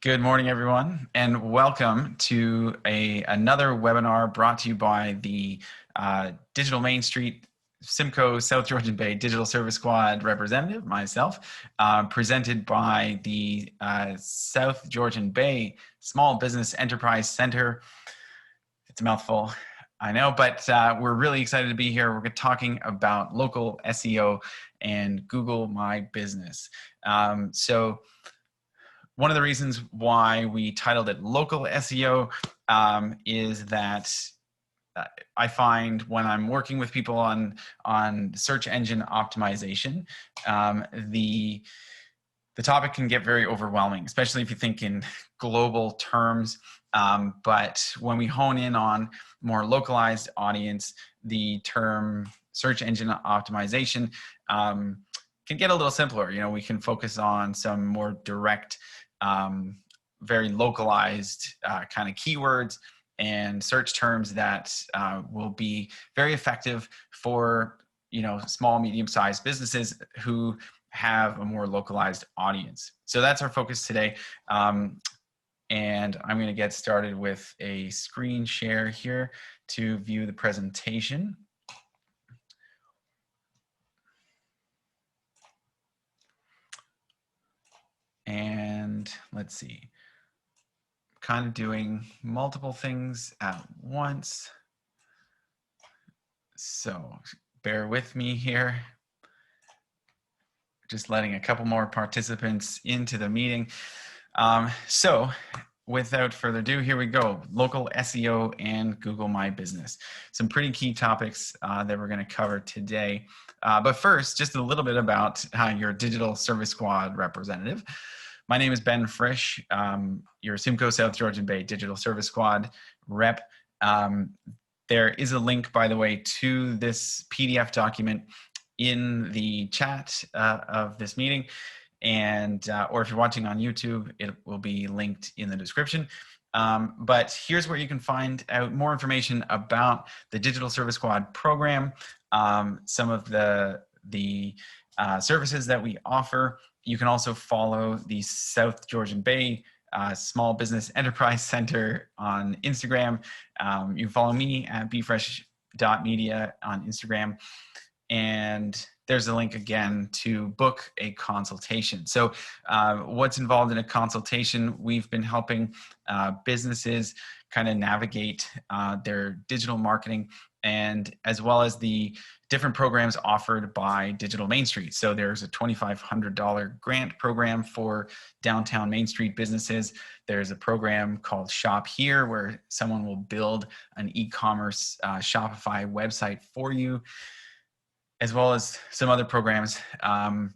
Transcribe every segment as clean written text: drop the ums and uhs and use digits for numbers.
Good morning, everyone, and welcome to another webinar brought to you by the Digital Main Street Simcoe South Georgian Bay Digital Service Squad representative, myself, presented by the South Georgian Bay Small Business Enterprise Center. It's a mouthful, I know, but we're really excited to be here. We're talking about local SEO and Google My Business. One of the reasons why we titled it Local SEO is that I find when I'm working with people on search engine optimization, the topic can get very overwhelming, especially if you think in global terms. But when we hone in on more localized audience, the term search engine optimization can get a little simpler. You know, we can focus on some more direct, very localized kind of keywords and search terms that will be very effective for, you know, small, medium-sized businesses who have a more localized audience. So that's our focus today. And I'm going to get started with a screen share here to view the presentation. And let's see, kind of doing multiple things at once. So bear with me here. Just letting a couple more participants into the meeting. So without further ado, here we go. Local SEO and Google My Business. Some pretty key topics that we're going to cover today. But first, just a little bit about your Digital Service Squad representative. My name is Ben Frisch, your Simcoe South Georgian Bay Digital Service Squad rep. There is a link, by the way, to this PDF document in the chat of this meeting. And or if you're watching on YouTube, it will be linked in the description. But here's where you can find out more information about the Digital Service Squad program, some of the services that we offer. You can also follow the South Georgian Bay Small Business Enterprise Center on Instagram. You can follow me at bfresh.media on Instagram. And there's a link again to book a consultation. So what's involved in a consultation? We've been helping businesses kind of navigate their digital marketing, and as well as the different programs offered by Digital Main Street. So there's a $2,500 grant program for downtown Main Street businesses. There's a program called Shop Here, where someone will build an e-commerce Shopify website for you, as well as some other programs and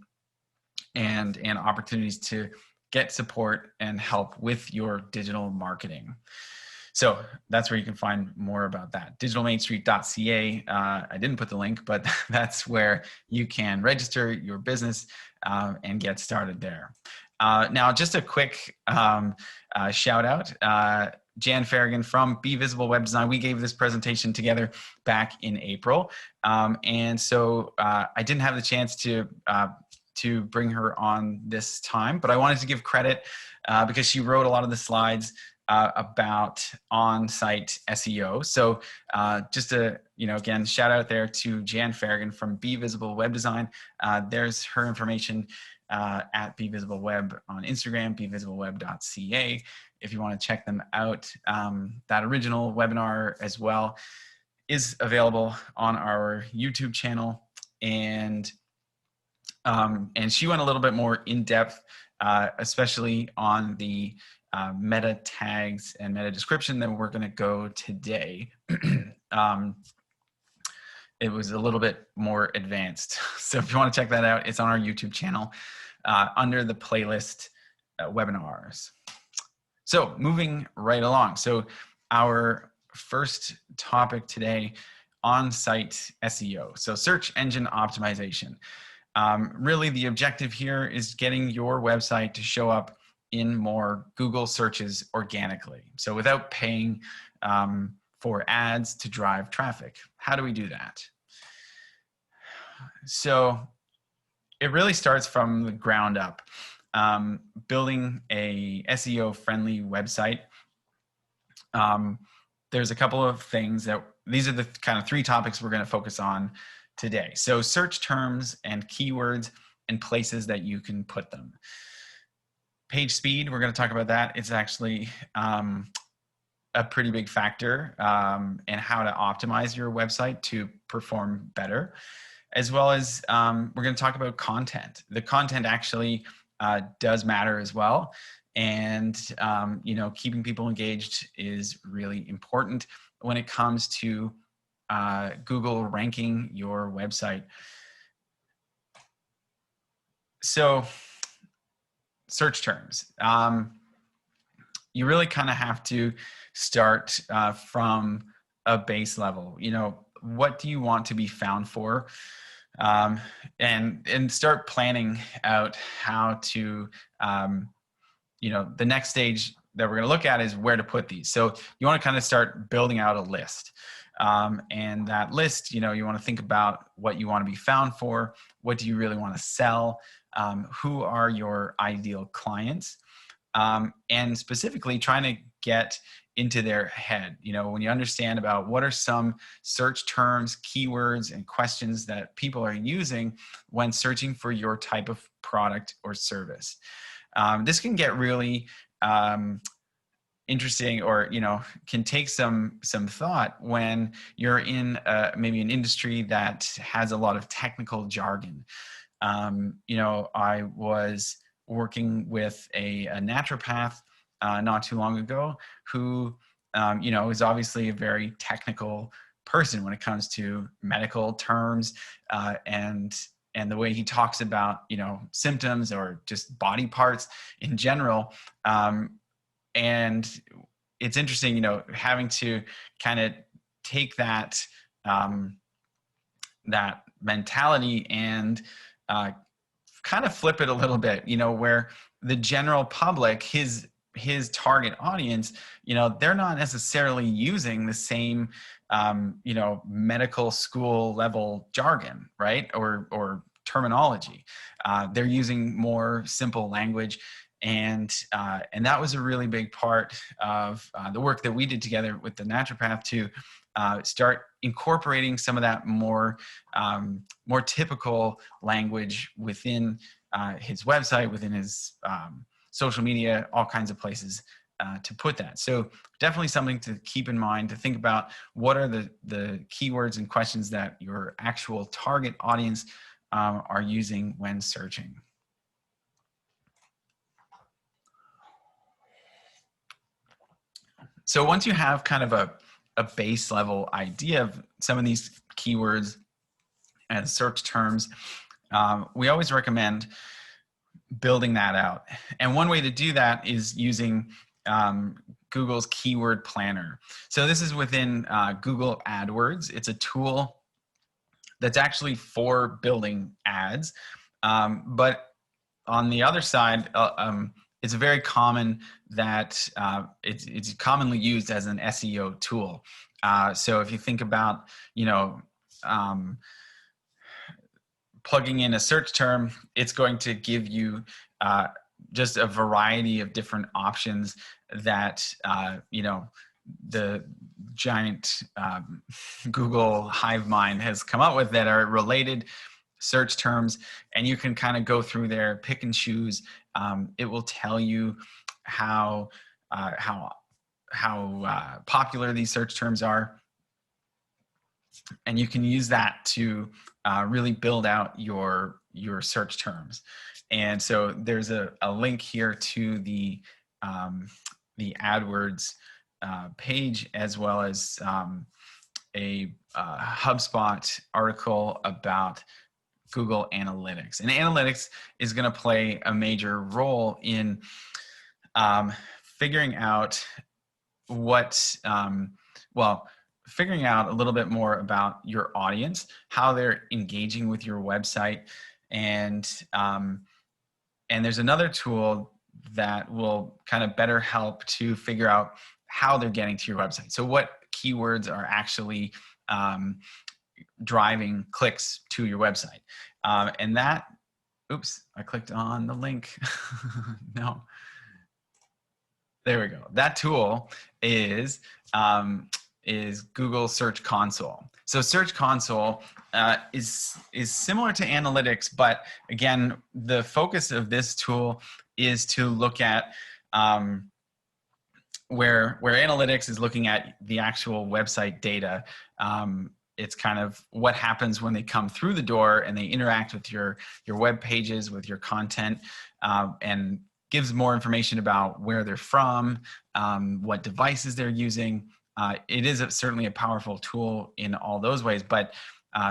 opportunities to get support and help with your digital marketing. So that's where you can find more about that. digitalmainstreet.ca. I didn't put the link, but that's where you can register your business and get started there. Now, just a quick shout out. Jan Farragon from Be Visible Web Design. We gave this presentation together back in April. And so I didn't have the chance to bring her on this time, but I wanted to give credit because she wrote a lot of the slides about on-site SEO. So just to, again, shout out there to Jan Farragon from Be Visible Web Design. There's her information at Be Visible Web on Instagram, bevisibleweb.ca. If you want to check them out. That original webinar as well is available on our YouTube channel. And she went a little bit more in depth, especially on the meta tags and meta description that we're going to go today. It was a little bit more advanced. So if you want to check that out, it's on our YouTube channel under the playlist webinars. So moving right along. So our first topic today, on-site SEO. So search engine optimization. Really the objective here is getting your website to show up in more Google searches organically. So without paying for ads to drive traffic. How do we do that? So it really starts from the ground up. building a SEO friendly website, there's a couple of things that these are the kind of 3 topics we're going to focus on today. So search terms and keywords and places that you can put them. Page speed, we're going to talk about that. It's actually a pretty big factor, and how to optimize your website to perform better, as well as we're going to talk about content. The content actually does matter as well, and keeping people engaged is really important when it comes to Google ranking your website. So search terms. You really kind of have to start from a base level. What do you want to be found for? And start planning out how to, the next stage that we're going to look at is where to put these. So you want to kind of start building out a list. And that list, you want to think about what you want to be found for. What do you really want to sell? Who are your ideal clients? And specifically trying to get into their head. When you understand about what are some search terms, keywords, and questions that people are using when searching for your type of product or service. This can get really interesting, or can take some thought when you're in maybe an industry that has a lot of technical jargon. I was working with a naturopath not too long ago who is obviously a very technical person when it comes to medical terms, and the way he talks about symptoms or just body parts in general. And it's interesting, having to kind of take that that mentality and kind of flip it a little bit, where the general public, his target audience, they're not necessarily using the same, medical school level jargon, right? Or terminology. They're using more simple language. And that was a really big part of the work that we did together with the naturopath to start incorporating some of that more typical language within his website, within his social media, all kinds of places to put that. So definitely something to keep in mind, to think about what are the keywords and questions that your actual target audience are using when searching. So once you have kind of a base level idea of some of these keywords and search terms, we always recommend building that out. And one way to do that is using Google's keyword planner. So this is within Google AdWords. It's a tool that's actually for building ads. But on the other side, it's very common that it's commonly used as an SEO tool. So if you think about, plugging in a search term, it's going to give you just a variety of different options that, the giant Google hive mind has come up with that are related search terms, and you can kind of go through there, pick and choose. It will tell you how popular these search terms are, and you can use that to really build out your search terms. And so there's a link here to the AdWords page, as well as a HubSpot article about Google Analytics. And analytics is going to play a major role in figuring out figuring out a little bit more about your audience, how they're engaging with your website. And there's another tool that will kind of better help to figure out how they're getting to your website. So what keywords are actually driving clicks to your website. And that oops, I clicked on the link. No. There we go. That tool is Google Search Console. So Search Console is similar to analytics, but again, the focus of this tool is to look at where analytics is looking at the actual website data. It's kind of what happens when they come through the door and they interact with your web pages, with your content, and gives more information about where they're from, what devices they're using. It is certainly a powerful tool in all those ways, but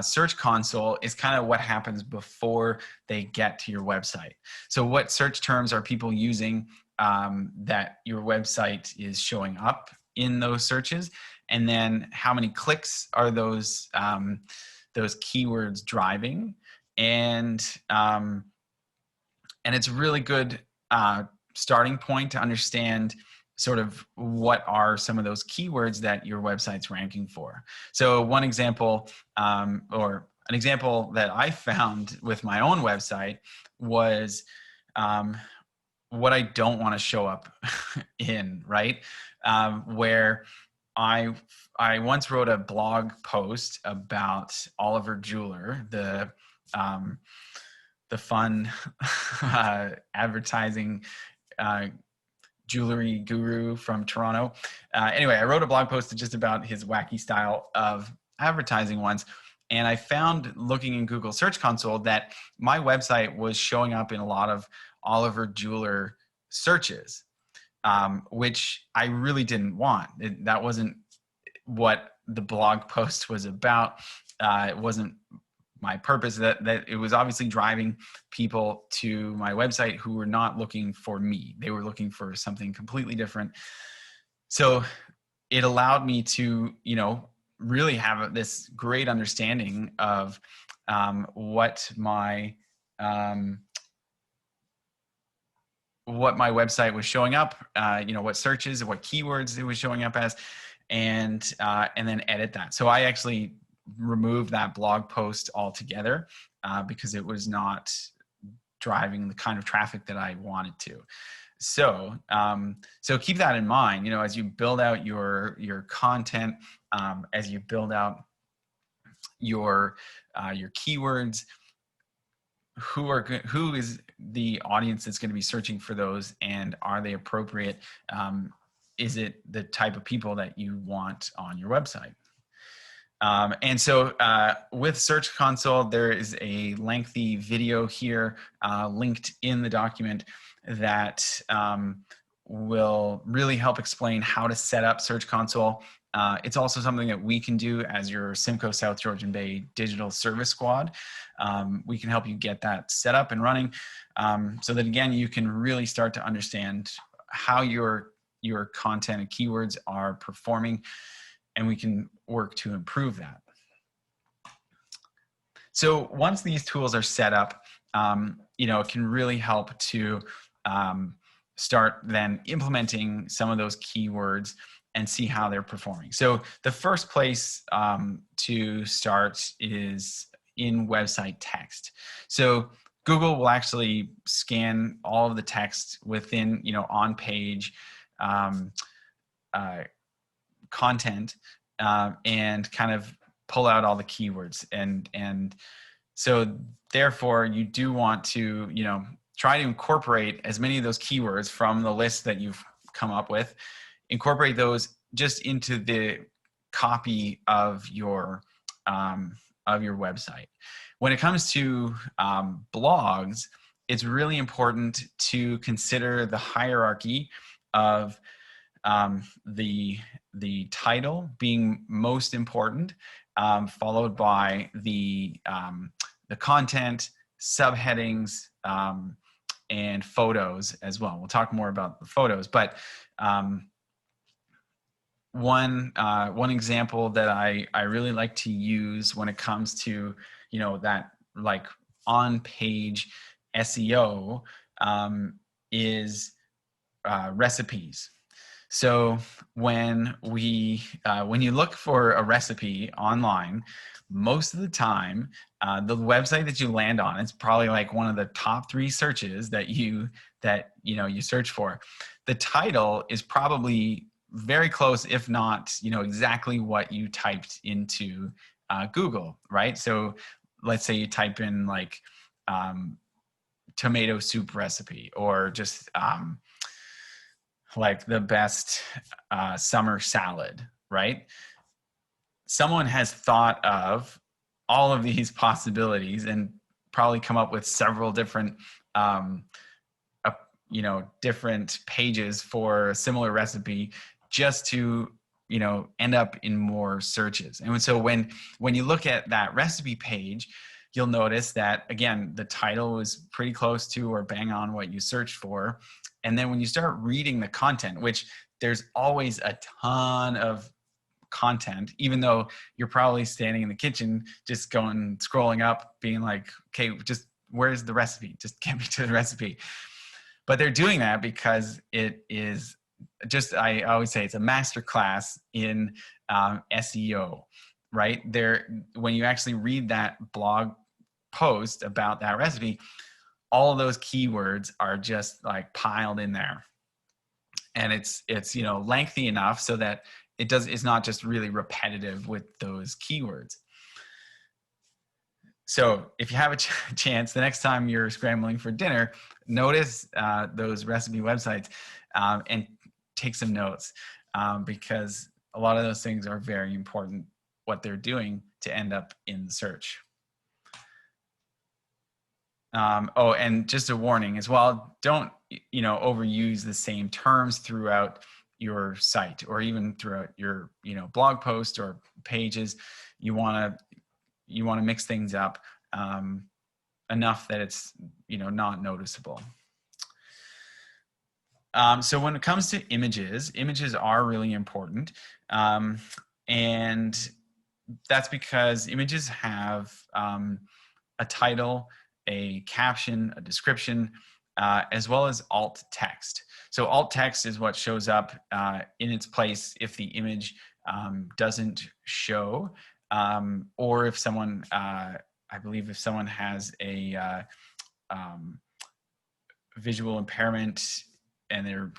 Search Console is kind of what happens before they get to your website. So what search terms are people using that your website is showing up in those searches? And then how many clicks are those keywords driving? And it's a really good starting point to understand sort of what are some of those keywords that your website's ranking for. So one example, or an example that I found with my own website was what I don't want to show up in, right? Where I once wrote a blog post about Oliver Jeweler, the fun advertising jewelry guru from Toronto. Anyway, I wrote a blog post just about his wacky style of advertising once. And I found, looking in Google Search Console, that my website was showing up in a lot of Oliver Jeweler searches, which I really didn't want. That wasn't what the blog post was about. It wasn't my purpose. That it was obviously driving people to my website who were not looking for me. They were looking for something completely different. So it allowed me to, really have this great understanding of what my website was showing up, what searches, what keywords it was showing up as, and then edit that. So I actually removed that blog post altogether because it was not driving the kind of traffic that I wanted to. So keep that in mind, as you build out your content, as you build out your keywords, who is the audience that's going to be searching for those, and are they appropriate? Is it the type of people that you want on your website? And so with Search Console, there is a lengthy video here linked in the document that will really help explain how to set up Search Console. It's also something that we can do as your Simcoe South Georgian Bay Digital Service Squad. We can help you get that set up and running so that, again, you can really start to understand how your content and keywords are performing, and we can work to improve that. So once these tools are set up, it can really help to start then implementing some of those keywords and see how they're performing. So the first place to start is in website text. So Google will actually scan all of the text within, on-page content and kind of pull out all the keywords. And so therefore you do want to, try to incorporate as many of those keywords from the list that you've come up with, incorporate those just into the copy of your website. When it comes to blogs, it's really important to consider the hierarchy of the title being most important, followed by the content, subheadings, and photos as well. We'll talk more about the photos, but one example that I really like to use when it comes to that like on-page SEO is recipes. So when you look for a recipe online, most of the time, the website that you land on, it's probably like one of the top 3 searches that you search for. The title is probably very close, if not, exactly what you typed into Google, right? So let's say you type in like tomato soup recipe, or just like the best summer salad, right? Someone has thought of all of these possibilities and probably come up with several different different pages for a similar recipe, just to end up in more searches. And so when you look at that recipe page, you'll notice that, again, the title was pretty close to or bang on what you searched for. And then when you start reading the content, which there's always a ton of content, even though you're probably standing in the kitchen just scrolling up, being like, okay, just where's the recipe? Just get me to the recipe. But they're doing that because it is just, I always say, it's a master class in SEO, right? When you actually read that blog post about that recipe, all of those keywords are just like piled in there. And it's lengthy enough so that it's not just really repetitive with those keywords. So if you have a chance, the next time you're scrambling for dinner, notice those recipe websites and take some notes, because a lot of those things are very important, what they're doing to end up in the search. Oh, and just a warning as well, don't overuse the same terms throughout your site, or even throughout your blog post or pages. You want to mix things up enough that it's not noticeable. So when it comes to images are really important, and that's because images have a title, a caption, a description, as well as alt text. So alt text is what shows up in its place if the image doesn't show, or if someone, I believe if someone has a visual impairment and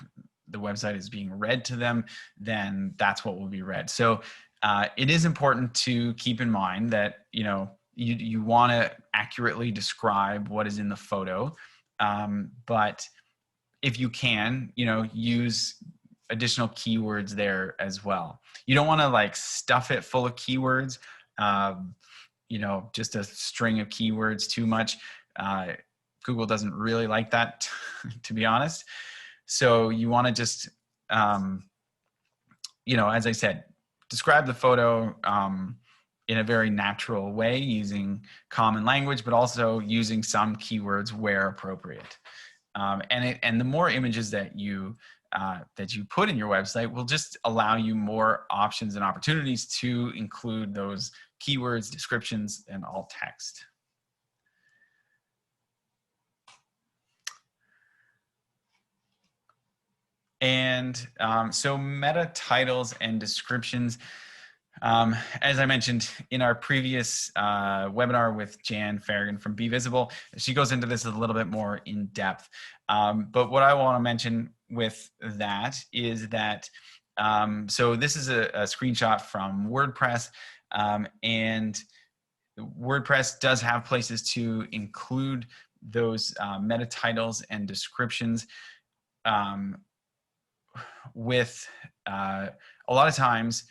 the website is being read to them, then that's what will be read. So it is important to keep in mind that you want to accurately describe what is in the photo, but if you can, use additional keywords there as well. You don't want to like stuff it full of keywords, just a string of keywords too much. Google doesn't really like that, to be honest. So you want to just, as I said, describe the photo in a very natural way, using common language, but also using some keywords where appropriate. And the more images that you put in your website will just allow you more options and opportunities to include those keywords, descriptions, and alt text. And so meta titles and descriptions, as I mentioned in our previous webinar with Jan Farragon from Be Visible, she goes into this a little bit more in depth. But what I want to mention with that is that, so this is a screenshot from WordPress, and WordPress does have places to include those meta titles and descriptions. With a lot of times,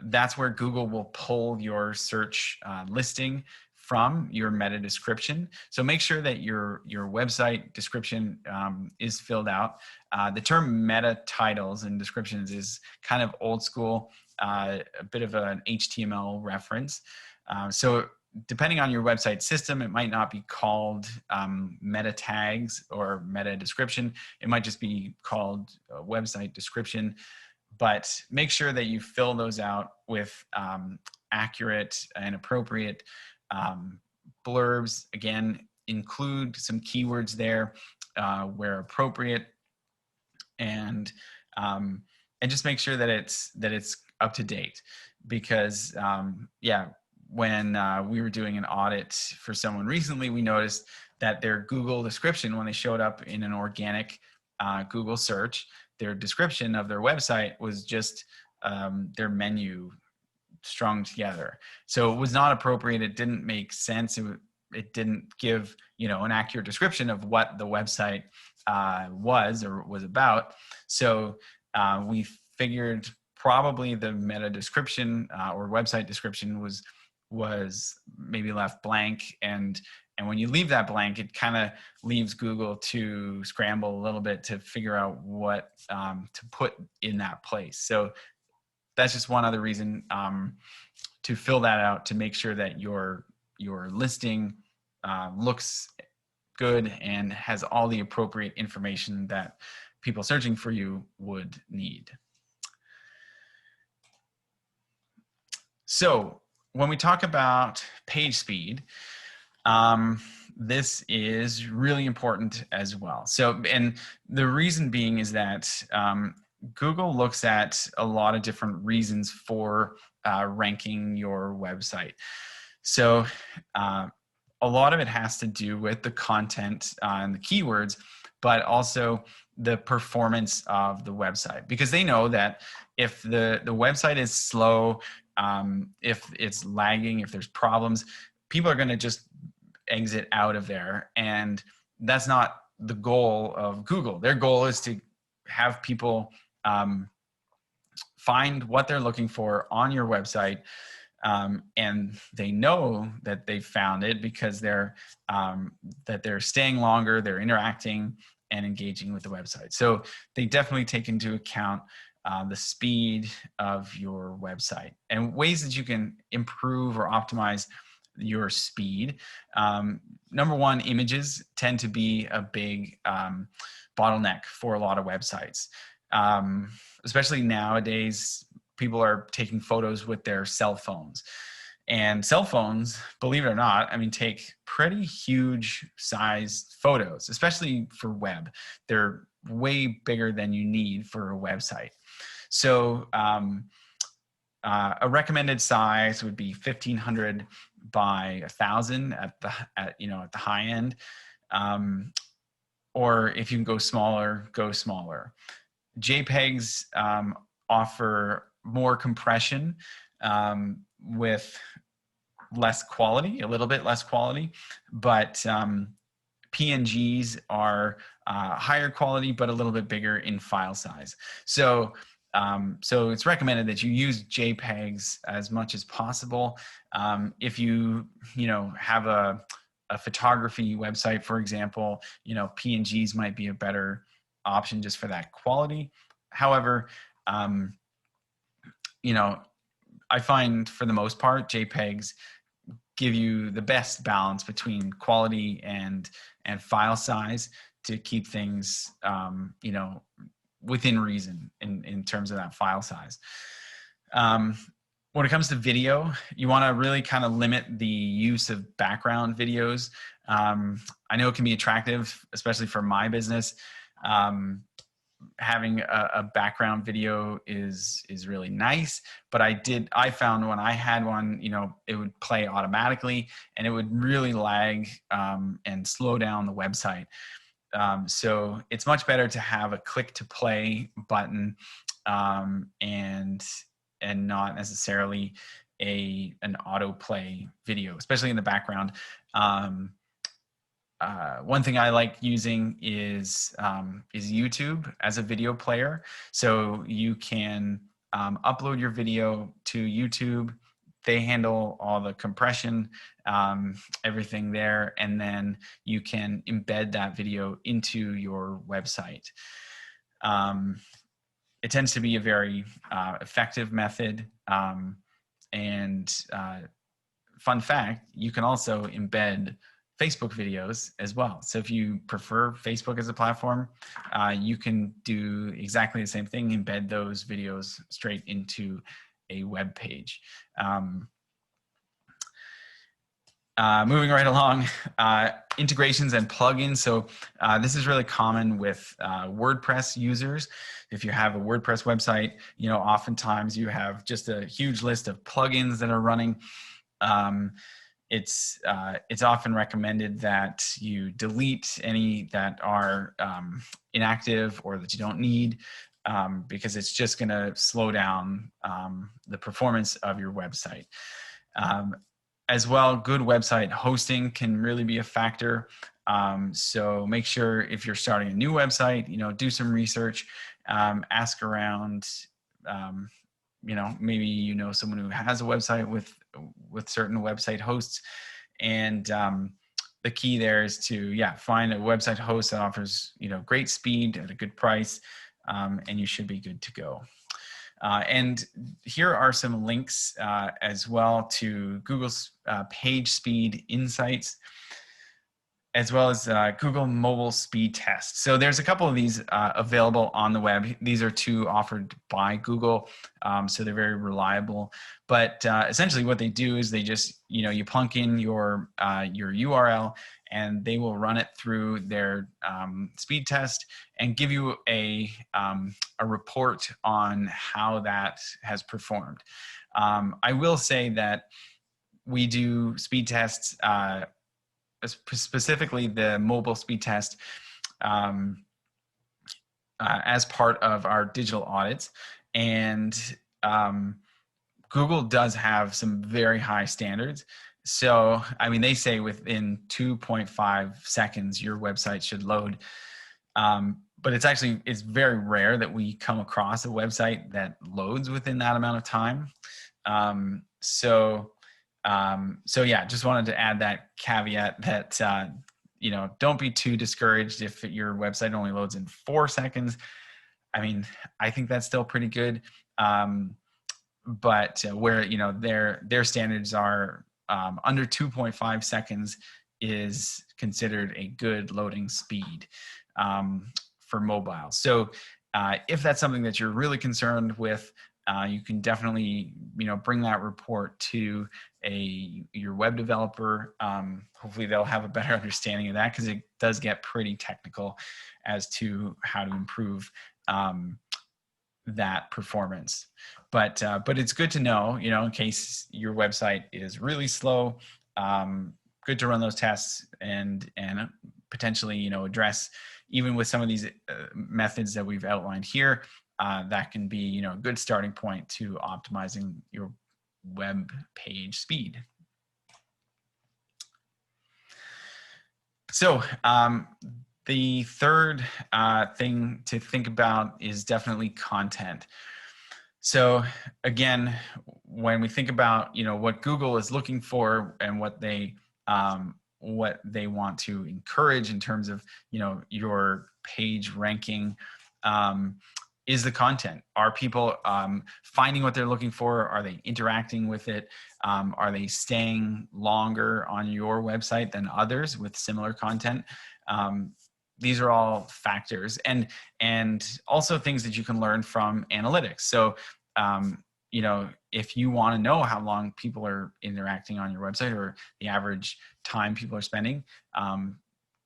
that's where Google will pull your search listing from your meta description. So make sure that your website description is filled out. The term meta titles and descriptions is kind of old school, a bit of an HTML reference. So depending on your website system, it might not be called meta tags or meta description. It might just be called website description. But make sure that you fill those out with accurate and appropriate blurbs. Again, include some keywords there where appropriate, and and just make sure that it's up to date, because yeah, when we were doing an audit for someone recently, we noticed that their Google description, when they showed up in an organic Google search, their description of their website was just their menu strung together. So it was not appropriate. It didn't make sense. It didn't give, you know, an accurate description of what the website was or was about. So we figured probably the meta description or website description was maybe left blank, and when you leave that blank, it kind of leaves Google to scramble a little bit to figure out what to put in that place. So that's just one other reason to fill that out, to make sure that your listing looks good and has all the appropriate information that people searching for you would need. So when we talk about page speed, this is really important as well. So, and the reason being is that Google looks at a lot of different reasons for ranking your website. So a lot of it has to do with the content and the keywords, but also the performance of the website, because they know that if the website is slow, if it's lagging, if there's problems, people are going to just exit out of there. And that's not the goal of Google. Their goal is to have people find what they're looking for on your website. And they know that they found it because they're staying longer, they're interacting and engaging with the website. So they definitely take into account the speed of your website and ways that you can improve or optimize your speed. Number one, images tend to be a big bottleneck for a lot of websites. Especially nowadays, people are taking photos with their cell phones. And cell phones, believe it or not, I mean, take pretty huge sized photos, especially for web. They're way bigger than you need for a website. So a recommended size would be 1,500 by 1,000 at the high end. Or if you can go smaller, go smaller. JPEGs offer more compression with less quality, a little bit less quality, but PNGs are higher quality, but a little bit bigger in file size. So it's recommended that you use JPEGs as much as possible. If you have a photography website, for example, PNGs might be a better option just for that quality. However, I find for the most part, JPEGs give you the best balance between quality and file size to keep things, within reason in terms of that file size. When it comes to video, you want to really kind of limit the use of background videos. I know it can be attractive, especially for my business. Having a background video is really nice, but I found when I had one, it would play automatically and it would really lag and slow down the website. So it's much better to have a click to play button and not necessarily an autoplay video, especially in the background. One thing I like using is YouTube as a video player. So you can upload your video to YouTube. They handle all the compression, everything there, and then you can embed that video into your website. It tends to be a very effective method. And fun fact, you can also embed Facebook videos as well. So if you prefer Facebook as a platform, you can do exactly the same thing, embed those videos straight into a web page. Moving right along, integrations and plugins. So this is really common with WordPress users. If you have a WordPress website, oftentimes you have just a huge list of plugins that are running. It's often recommended that you delete any that are inactive or that you don't need, because it's just going to slow down the performance of your website. As well, good website hosting can really be a factor. So make sure if you're starting a new website, do some research, ask around. Maybe someone who has a website with certain website hosts, and the key there is to find a website host that offers great speed at a good price, and you should be good to go. And here are some links as well to Google's page speed insights, as well as Google mobile speed test. So there's a couple of these available on the web. These are two offered by Google, so they're very reliable. But essentially what they do is they just, you plunk in your URL, and they will run it through their speed test and give you a report on how that has performed. I will say that we do speed tests, specifically the mobile speed test, as part of our digital audits. And Google does have some very high standards. So, they say within 2.5 seconds, your website should load. But it's very rare that we come across a website that loads within that amount of time. So just wanted to add that caveat that, don't be too discouraged if your website only loads in 4 seconds. I think that's still pretty good. But where, their standards are under 2.5 seconds is considered a good loading speed for mobile. So if that's something that you're really concerned with, you can definitely, bring that report to your web developer. Hopefully they'll have a better understanding of that, because it does get pretty technical as to how to improve that performance. But it's good to know, in case your website is really slow, good to run those tests and potentially, address, even with some of these methods that we've outlined here, that can be, a good starting point to optimizing your web page speed. So the third thing to think about is definitely content. So again, when we think about, what Google is looking for and what they want to encourage in terms of, your page ranking, is the content. Are people finding what they're looking for? Are they interacting with it? Are they staying longer on your website than others with similar content? These are all factors, and also things that you can learn from analytics. So, if you want to know how long people are interacting on your website, or the average time people are spending,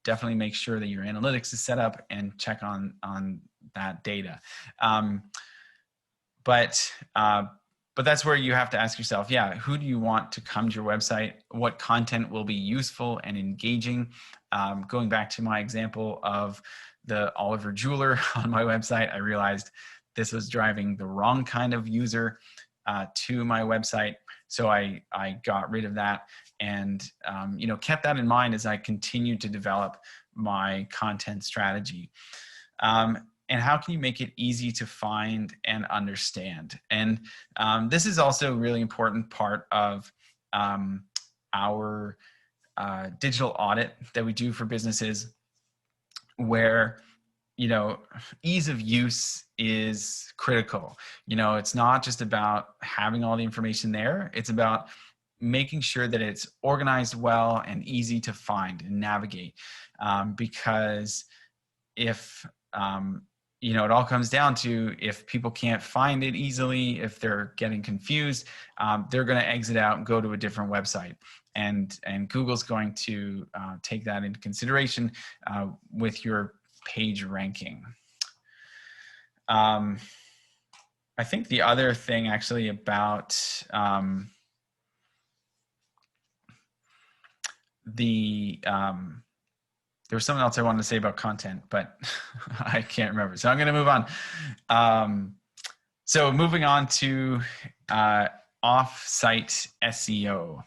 definitely make sure that your analytics is set up and check on that data. But that's where you have to ask yourself, who do you want to come to your website? What content will be useful and engaging? Going back to my example of the Oliver jeweler on my website, I realized this was driving the wrong kind of user to my website. So I got rid of that, and kept that in mind as I continued to develop my content strategy. And how can you make it easy to find and understand? And this is also a really important part of our digital audit that we do for businesses, where ease of use is critical. It's not just about having all the information there. It's about making sure that it's organized well and easy to find and navigate. Because if it all comes down to, if people can't find it easily, if they're getting confused, they're going to exit out and go to a different website. and Google's going to take that into consideration with your page ranking. I think the other thing actually about there was something else I wanted to say about content, but I can't remember. So I'm going to move on. So moving on to Offsite SEO.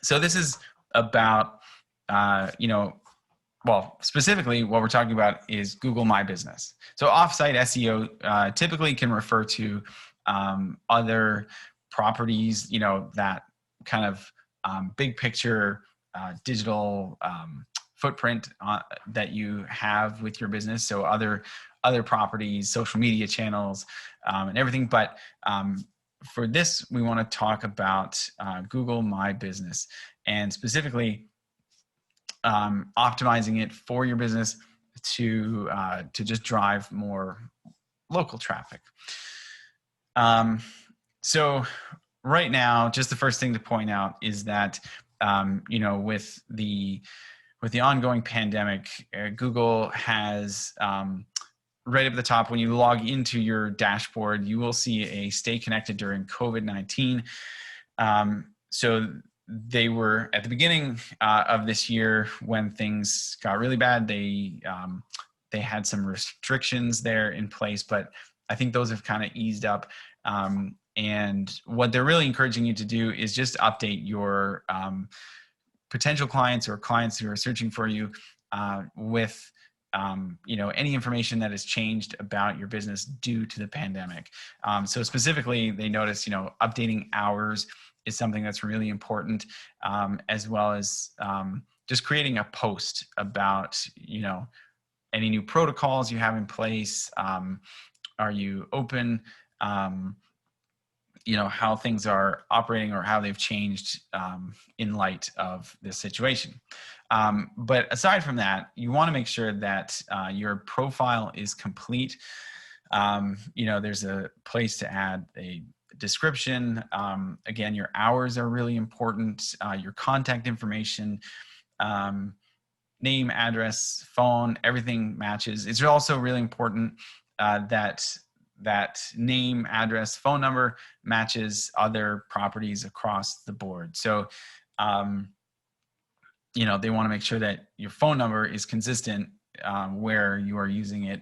So this is about, well, specifically what we're talking about is Google My Business. So Offsite SEO typically can refer to other properties, that kind of big picture digital footprint that you have with your business. So other properties, social media channels, and everything. But for this, we want to talk about Google My Business, and specifically optimizing it for your business to just drive more local traffic. So right now, just the first thing to point out is that with the ongoing pandemic, Google has right up at the top, when you log into your dashboard, you will see a stay connected during COVID-19. So they were at the beginning of this year when things got really bad. They had some restrictions there in place, but I think those have kind of eased up. And what they're really encouraging you to do is just update your potential clients or clients who are searching for you with any information that has changed about your business due to the pandemic. So specifically, they notice, updating hours is something that's really important, as well as just creating a post about, any new protocols you have in place. Are you open? How things are operating or how they've changed in light of this situation. But aside from that, you want to make sure that your profile is complete. There's a place to add a description. Again, your hours are really important. Your contact information, name, address, phone, everything matches. It's also really important that name, address, phone number matches other properties across the board. So, they want to make sure that your phone number is consistent where you are using it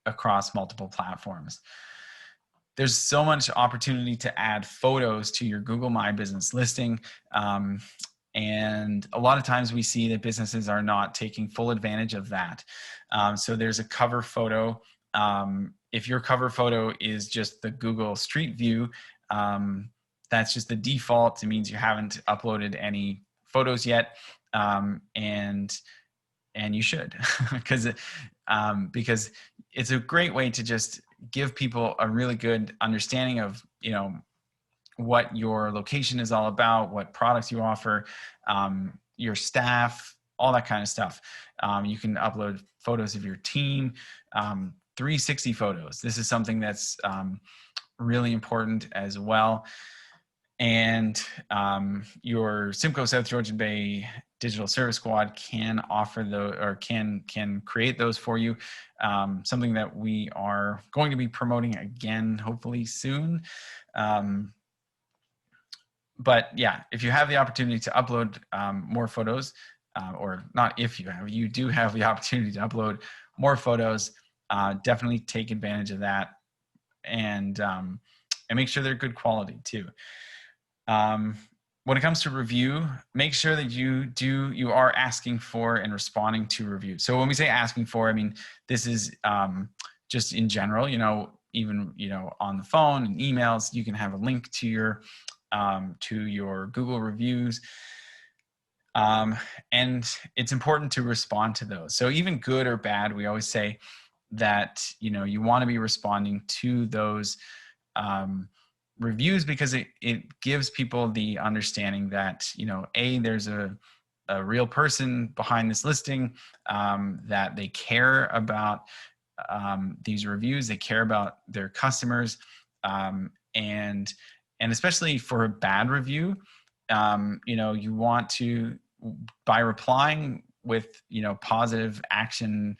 across multiple platforms. There's so much opportunity to add photos to your Google My Business listing. And a lot of times we see that businesses are not taking full advantage of that. So there's a cover photo. If your cover photo is just the Google Street View, that's just the default. It means you haven't uploaded any photos yet, and you should, because it's a great way to just give people a really good understanding of what your location is all about, what products you offer, your staff, all that kind of stuff. You can upload photos of your team, 360 photos. This is something that's really important as well. And your Simcoe South Georgian Bay Digital Service Squad can offer can create those for you. Something that we are going to be promoting again, hopefully soon. But yeah, if you have the opportunity to upload more photos, or not if you do have the opportunity to upload more photos, definitely take advantage of that, and make sure they're good quality too. When it comes to review, make sure that you are asking for and responding to reviews. So when we say asking for, I mean, this is just in general, even, on the phone and emails, you can have a link to your Google reviews. And it's important to respond to those. So even good or bad, we always say that, you want to be responding to those reviews, because it gives people the understanding that, there's a real person behind this listing, that they care about these reviews, they care about their customers, and And especially for a bad review, you want to, by replying with, positive action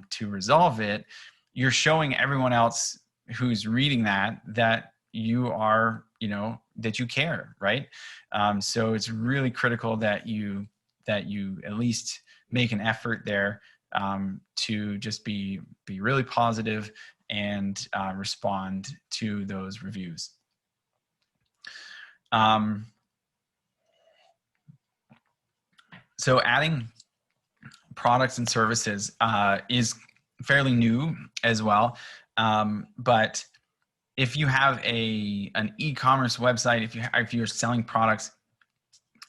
to resolve it, you're showing everyone else who's reading that you are, that you care, right? So it's really critical that you at least make an effort there to just be really positive and respond to those reviews. So adding products and services is fairly new as well. But if you have an e-commerce website, if you're selling products,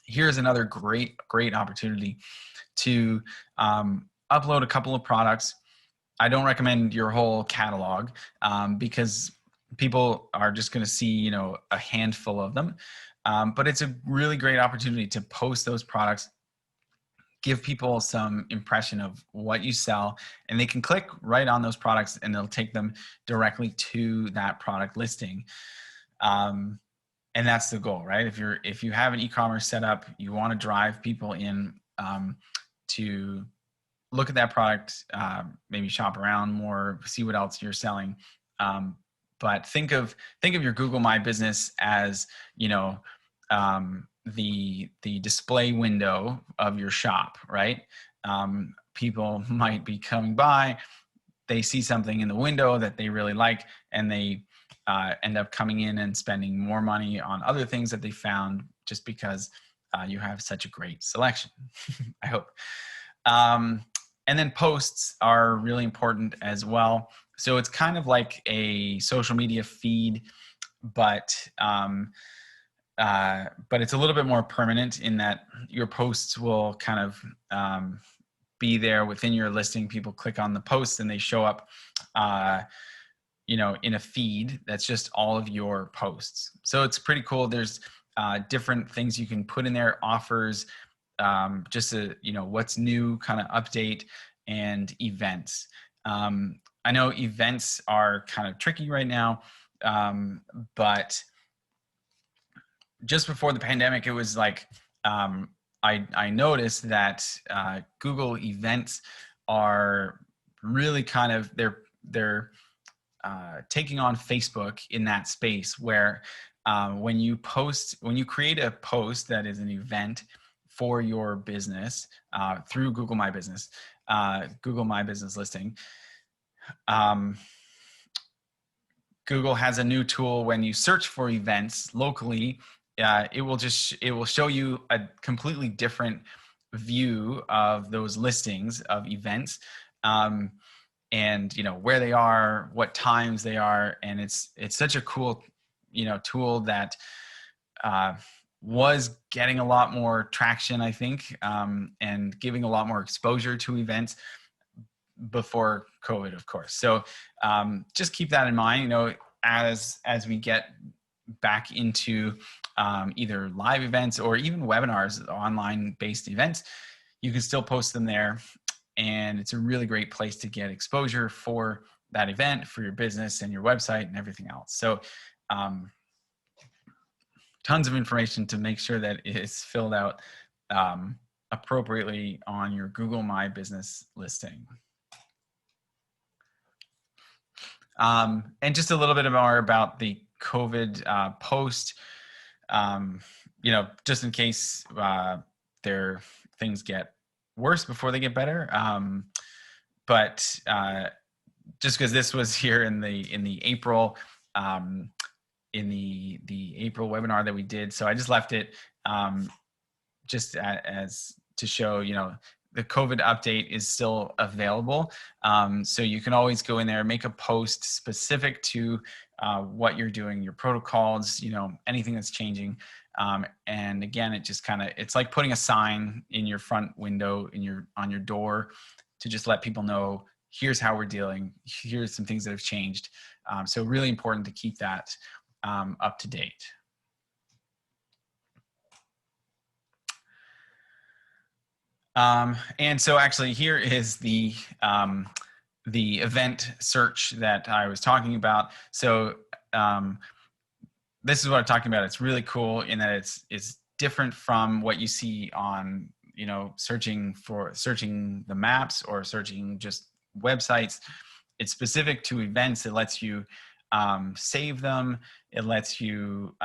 here's another great opportunity to upload a couple of products. I don't recommend your whole catalog because people are just going to see, a handful of them. But it's a really great opportunity to post those products, give people some impression of what you sell, and they can click right on those products and they'll take them directly to that product listing. And that's the goal, right? If you have an e-commerce setup, you want to drive people in to look at that product, maybe shop around more, see what else you're selling. But think of your Google My Business as, the display window of your shop, right? People might be coming by, they see something in the window that they really like, and they end up coming in and spending more money on other things that they found just because you have such a great selection. I hope. And then posts are really important as well. So it's kind of like a social media feed, but it's a little bit more permanent in that your posts will kind of be there within your listing. People click on the post and they show up, in a feed that's just all of your posts. So it's pretty cool. There's different things you can put in there, offers, just what's new kind of update, and events. I know events are kind of tricky right now, but just before the pandemic, it was like I noticed that Google Events are really kind of they're taking on Facebook in that space where when you create a post that is an event for your business through Google My Business listing, Google has a new tool. When you search for events locally, it will show you a completely different view of those listings of events, and where they are, what times they are, and it's such a cool tool that was getting a lot more traction, I think, and giving a lot more exposure to events before COVID, of course. So just keep that in mind, as we get back into either live events or even webinars, online based events, you can still post them there. And it's a really great place to get exposure for that event, for your business and your website and everything else. So tons of information to make sure that it's filled out appropriately on your Google My Business listing. And just a little bit more about the COVID post, just in case things get worse before they get better. But just because this was here in the April, in the April webinar that we did, so I just left it just as to show, the COVID update is still available. So you can always go in there, make a post specific to what you're doing, your protocols, anything that's changing. And again, it's like putting a sign in your front window, on your door, to just let people know, here's how we're dealing, here's some things that have changed. So really important to keep that up to date. And so actually here is the event search that I was talking about. So this is what I'm talking about. It's really cool in that it's different from what you see on, you know, searching the maps or searching just websites. It's specific to events. It lets you save them. It lets you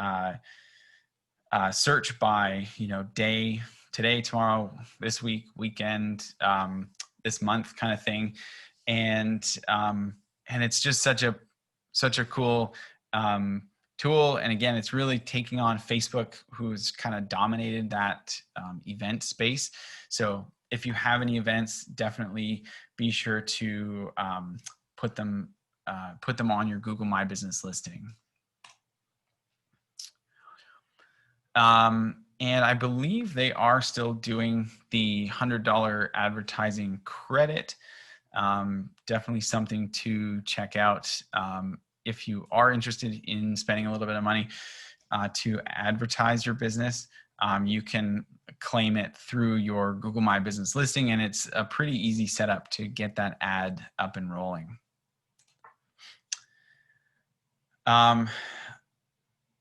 search by, you know, day, today, tomorrow, this week, weekend, this month kind of thing. And it's just such a cool tool. And again, it's really taking on Facebook, who's kind of dominated that event space. So if you have any events, definitely be sure to put them on your Google My Business listing. And I believe they are still doing the $100 advertising credit. Definitely something to check out if you are interested in spending a little bit of money to advertise your business. You can claim it through your Google My Business listing, and it's a pretty easy setup to get that ad up and rolling.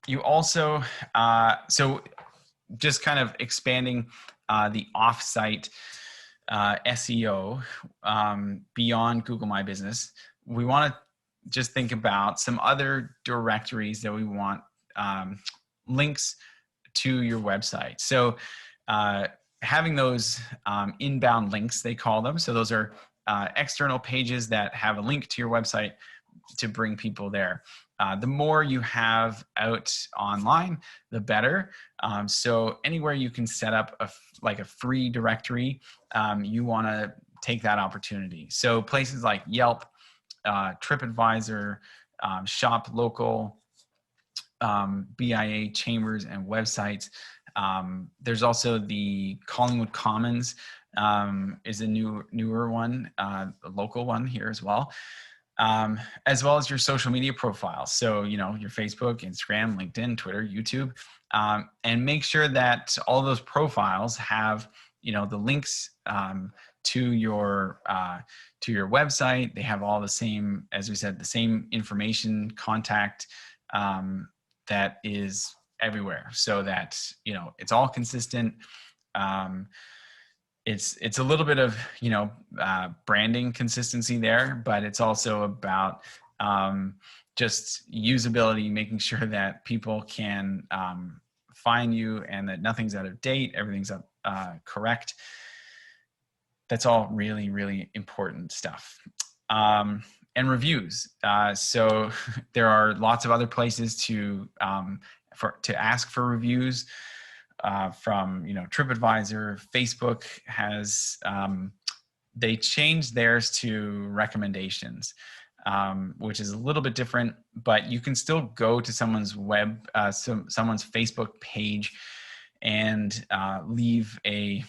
You also, so just kind of expanding the offsite SEO beyond Google My Business, we want to just think about some other directories that we want links to your website. So having those inbound links, they call them. So those are external pages that have a link to your website to bring people there. The more you have out online, the better. So anywhere you can set up a free directory, you want to take that opportunity. So places like Yelp, TripAdvisor, Shop Local, BIA chambers and websites. There's also the Collingwood Commons is a newer one, a local one here as well as your social media profiles. So, you know, your Facebook, Instagram, LinkedIn, Twitter, YouTube, and make sure that all those profiles have, you know, the links to your website. They have all the same, as we said, the same information, contact that is everywhere, so that, you know, it's all consistent. It's a little bit of, you know, branding consistency there, but it's also about just usability, making sure that people can find you and that nothing's out of date, everything's correct. That's all really, really important stuff. And reviews. So there are lots of other places to ask for reviews. From, you know, TripAdvisor. Facebook has, they changed theirs to recommendations, which is a little bit different, but you can still go to someone's someone's Facebook page and leave a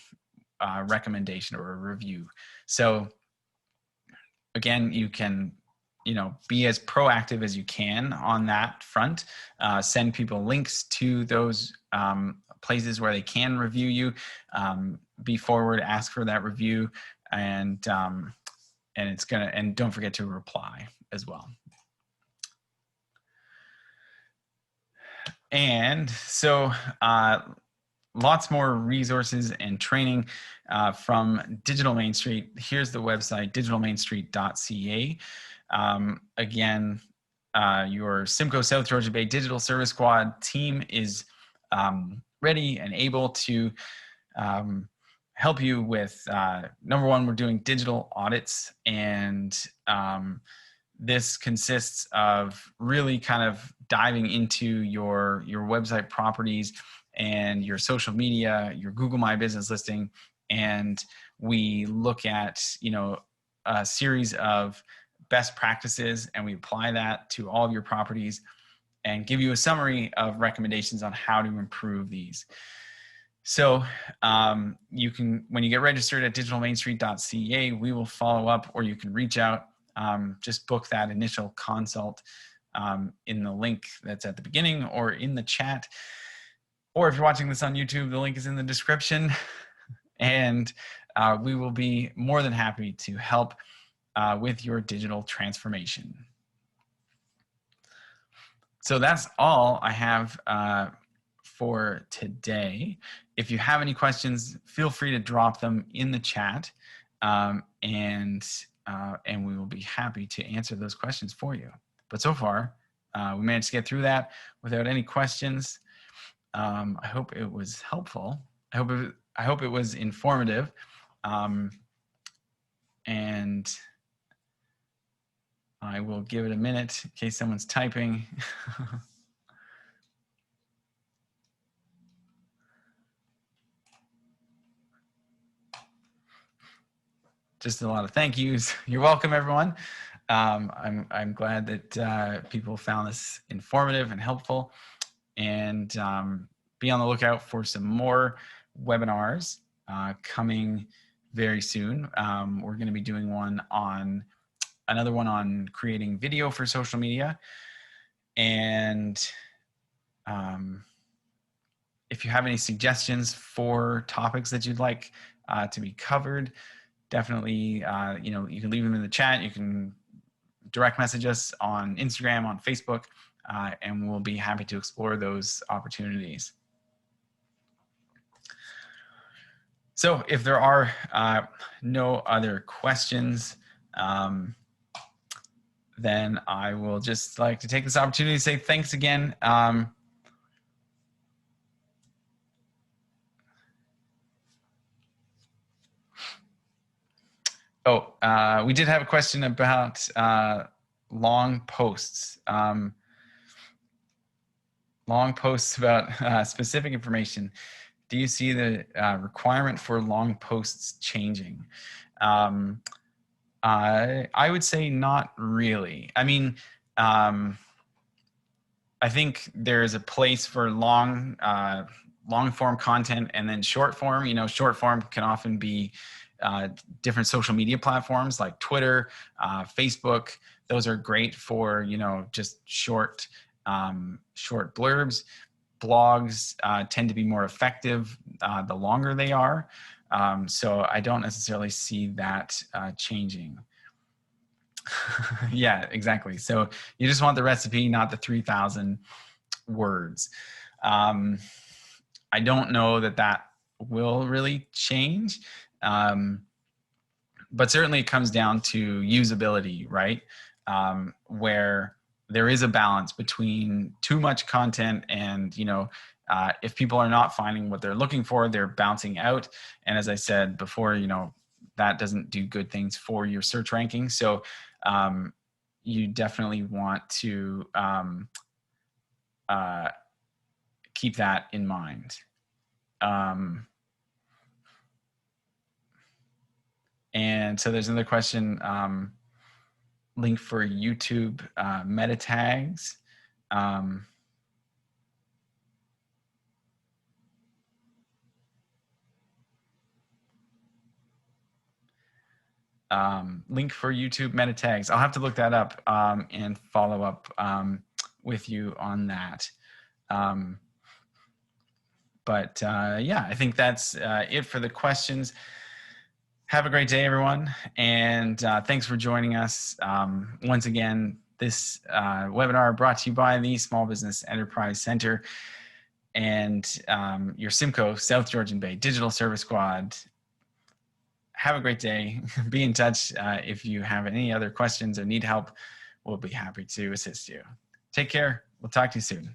recommendation or a review. So again, you can, you know, be as proactive as you can on that front. Send people links to those places where they can review you. Be forward, ask for that review, and don't forget to reply as well. And so lots more resources and training from Digital Main Street. Here's the website, digitalmainstreet.ca. Again, your Simcoe South Georgia Bay Digital Service Squad team is ready and able to help you with, number one, we're doing digital audits, and this consists of really kind of diving into your website properties and your social media, your Google My Business listing, and we look at, you know, a series of best practices, and we apply that to all of your properties and give you a summary of recommendations on how to improve these. So you can, when you get registered at digitalmainstreet.ca, we will follow up, or you can reach out, just book that initial consult in the link that's at the beginning or in the chat. Or if you're watching this on YouTube, the link is in the description. And we will be more than happy to help with your digital transformation. So that's all I have for today. If you have any questions, feel free to drop them in the chat, and we will be happy to answer those questions for you. But so far, we managed to get through that without any questions. I hope it was helpful. I hope it was informative, and I will give it a minute in case someone's typing. Just a lot of thank yous. You're welcome, everyone. I'm glad that people found this informative and helpful, and be on the lookout for some more webinars coming very soon. We're going to be doing another one on creating video for social media, and if you have any suggestions for topics that you'd like to be covered, definitely, you can leave them in the chat. You can direct message us on Instagram, on Facebook, and we'll be happy to explore those opportunities. So if there are no other questions, then I will just like to take this opportunity to say thanks again. We did have a question about long posts. Long posts about specific information. Do you see the requirement for long posts changing? I would say not really. I mean, I think there is a place for long form content and then short form. Short form can often be different social media platforms like Twitter, Facebook. Those are great for, just short blurbs. Blogs tend to be more effective the longer they are. So I don't necessarily see that changing. Yeah, exactly. So you just want the recipe, not the 3,000 words. I don't know that will really change. But certainly it comes down to usability, right? Where there is a balance between too much content and, if people are not finding what they're looking for, they're bouncing out. And as I said before, that doesn't do good things for your search ranking. So you definitely want to keep that in mind. And so there's another question, link for YouTube meta tags. Link for YouTube meta tags. I'll have to look that up and follow up with you on that. Yeah, I think that's it for the questions. Have a great day, everyone, and thanks for joining us. Once again, this webinar brought to you by the Small Business Enterprise Center and your Simcoe South Georgian Bay Digital Service Squad. Have a great day. Be in touch if you have any other questions or need help. We'll be happy to assist you. Take care. We'll talk to you soon.